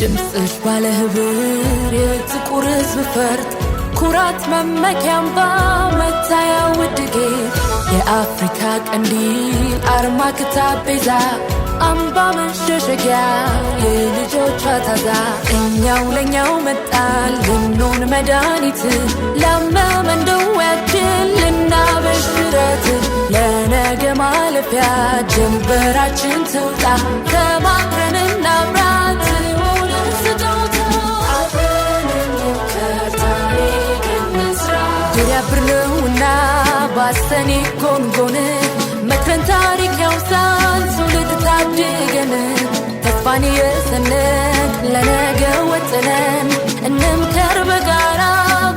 ድምፅሽ ባለህብር የጥቁር ሕዝብ ፈርጥ ኩራት መመኪያምባ መታያ ውድጌ የአፍሪካ ቀንዲል አርማ ክታብ ቤዛ አምባ መሸሸጊያ የልጆቿ ታዛ እኛው ለኛው መጣል ልንሆን መድኃኒት ላመመን ደዌያችን ልናበሽረት ለነገ ማለፊያ ጀንበራችን ትውጣ ተማክረን እናብራት ሆነን ስጦታ ያብርነውና ባሰኔ ጎንጎን መክረን ታሪክ ያውሳል ትውልድ ታድገን ተስፋን የሰነቅ ለነገ ወጥነን እንምከር በጋራ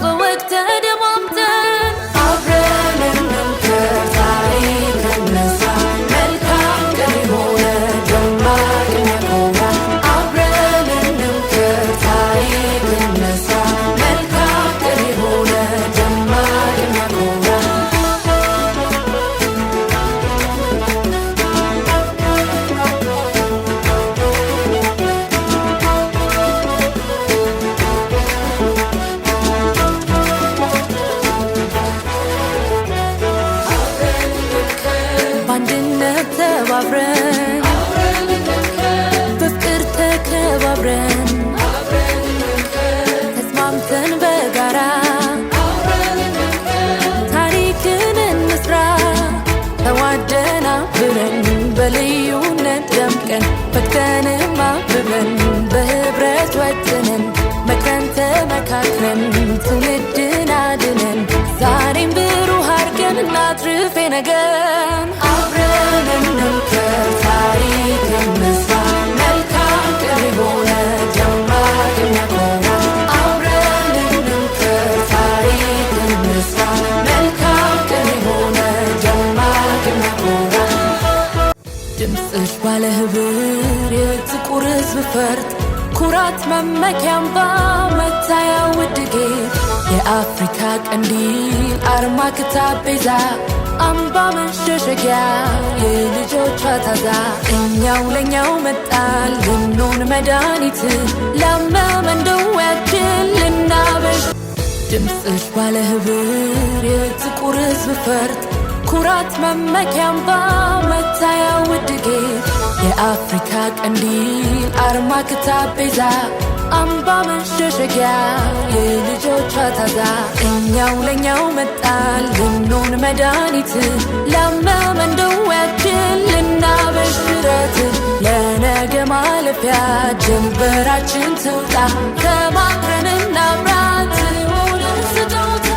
በወግ ተደማምጠን አብረን እንምከር ታሪክ እንስራ መልካም ቀን የሆነ ደማቅ የሚያኮራ አብረን እንምከር ታሪክ እንስራ መልካም ቀን የሆነ ተባብረን በፍቅር ተከባብረን ተስማምተን በጋራ ታሪክን እንስራ ተዋደን አብረን በልዩነት ደምቀን ፈክተንም አብበን በህብረት ወጥነን መክረን ተመካክረን ትውልድን አድነን ዛሬም ብሩህ አድርገን እናትርፍ ነገን አብረን እንምከር ታሪክ እንስራ መልካም ቀን የሆነ ደማቅ የሚያኮራ አብረን እንምከር ታሪክ እንስራ መልካም ቀን የሆነ ደማቅ የሚያኮራ ድምፅሽ ባለህብር የጥቁር ሕዝብ ፈርጥ ኩራት መመኪያምባ መታያ ውድጌ የአፍሪካ ቀንዲል አርማ ክታብ ቤዛ አምባ መሸሸጊያ የልጆቿ ታዛ እኛው ለኛው መጣል ልንሆን መድኃኒት ላመመን ደዌያችን ልናበሽ ድምፅሽ ባለህብር የጥቁር ሕዝብ ፈርጥ ኩራት መመኪያምባ መታያ ውድጌ የአፍሪካ ቀንዲል አርማ ክታብ ቤዛ አምባ መሸሸጊያ የልጆቿ ታዛ እኛው ለኛው መጣል ልንሆን መድኃኒት ላመመን ደዌያችን ልናበሽረት ለነገ ማለፊያ ጀንበራችን ትውጣ ተማክረን እናብራት ሆነን ስጦታ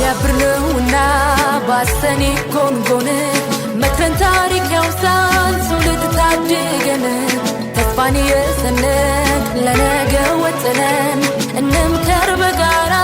ያብርነውና ባሰኔ ጎንጎን መክረን ታሪክ ያውሳል ትውልድ ታድገን ተስፋን የሰነቅ ለነገ ወጥነን እንምከር በጋራ